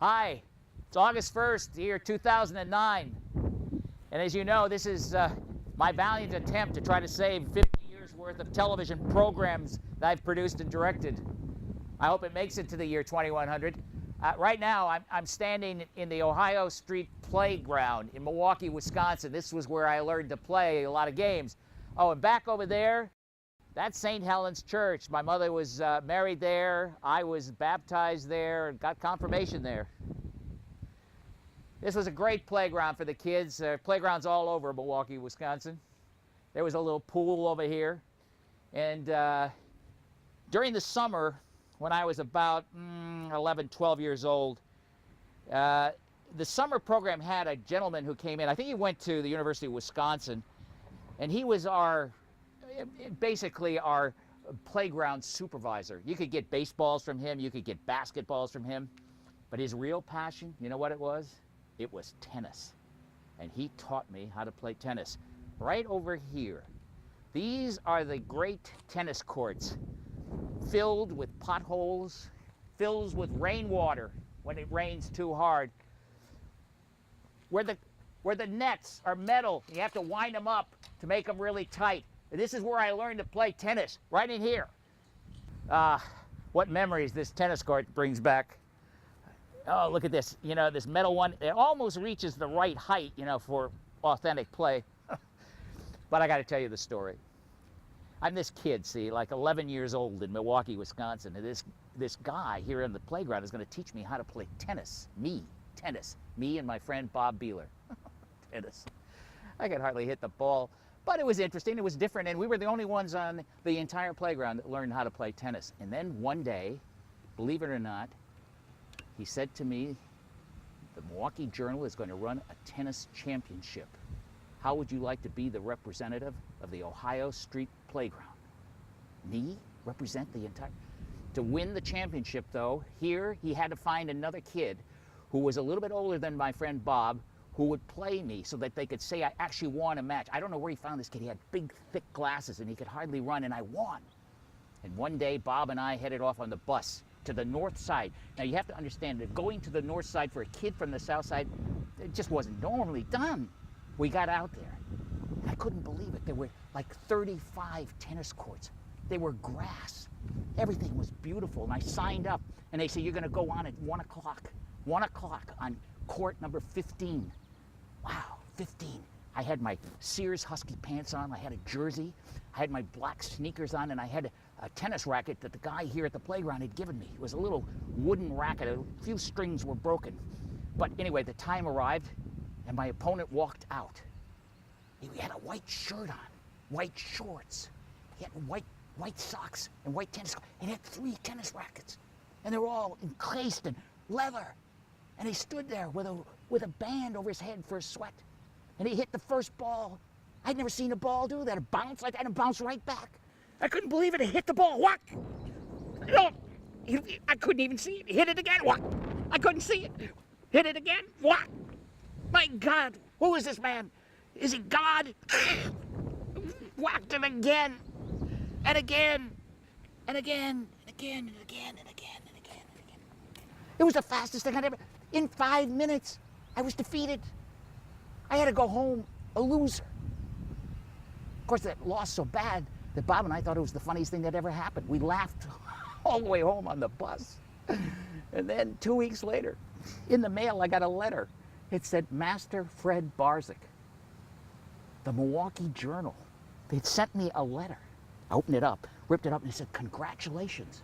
Hi, it's August 1st, the year 2009. And as you know, this is my valiant attempt to try to save 50 years worth of television programs that I've produced and directed. I hope it makes it to the year 2100. Right now, I'm standing in the Ohio Street Playground in Milwaukee, Wisconsin. This was where I learned to play a lot of games. Oh, and back over there, that's St. Helen's Church. My mother was married there. I was baptized there and got confirmation there. This was a great playground for the kids. Playgrounds all over Milwaukee, Wisconsin. There was a little pool over here. And during the summer, when I was about 11, 12 years old, the summer program had a gentleman who came in. I think he went to the University of Wisconsin, and he was basically our playground supervisor. You could get baseballs from him, you could get basketballs from him, but his real passion, you know what it was? It was tennis. And he taught me how to play tennis. Right over here, these are the great tennis courts, filled with potholes, filled with rainwater when it rains too hard, where the nets are metal. You have to wind them up to make them really tight. This is where I learned to play tennis, right in here. What memories this tennis court brings back. Oh, look at this, you know, this metal one. It almost reaches the right height, you know, for authentic play. But I got to tell you the story. I'm this kid, see, like 11 years old in Milwaukee, Wisconsin. And this guy here on the playground is going to teach me how to play tennis. Tennis. Me and my friend Bob Beeler. Tennis. I could hardly hit the ball. But it was interesting, it was different, and we were the only ones on the entire playground that learned how to play tennis. And then one day, believe it or not, he said to me, the Milwaukee Journal is going to run a tennis championship. How would you like to be the representative of the Ohio Street Playground? Me? Represent the entire... To win the championship, though, here he had to find another kid who was a little bit older than my friend Bob, who would play me so that they could say I actually won a match. I don't know where he found this kid. He had big, thick glasses, and he could hardly run, and I won. And one day, Bob and I headed off on the bus to the north side. Now, you have to understand that going to the north side for a kid from the south side, it just wasn't normally done. We got out there, and I couldn't believe it. There were like 35 tennis courts. They were grass. Everything was beautiful, and I signed up, and they said, you're gonna go on at 1 o'clock. 1 o'clock on court number 15. Wow, 15. I had my Sears Husky pants on, I had a jersey, I had my black sneakers on, and I had a tennis racket that the guy here at the playground had given me. It was a little wooden racket, a few strings were broken. But anyway, the time arrived, and my opponent walked out. He had a white shirt on, white shorts, he had white socks and white tennis, and he had 3 tennis rackets. And they were all encased in leather. And he stood there with a band over his head for a sweat. And he hit the first ball. I'd never seen a ball do that. It bounced like that and bounced right back. I couldn't believe it. It hit the ball. What? No, I couldn't even see it. He hit it again. What? I couldn't see it. Hit it again. What? My God, who is this man? Is he God? Whacked him again. And again. And again. And again. And again. And again. And again. And again. It was the fastest thing I'd ever... In 5 minutes, I was defeated. I had to go home a loser. Of course, that loss so bad that Bob and I thought it was the funniest thing that ever happened. We laughed all the way home on the bus. And then 2 weeks later, in the mail, I got a letter. It said, Master Fred Barzyk, the Milwaukee Journal. They'd sent me a letter. I opened it up, ripped it up, and it said, congratulations.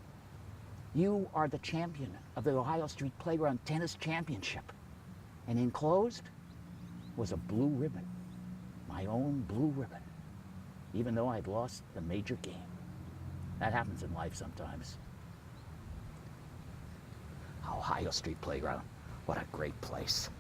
You are the champion of the Ohio Street Playground Tennis Championship. And enclosed was a blue ribbon, my own blue ribbon, even though I'd lost the major game. That happens in life sometimes. Ohio Street Playground, what a great place.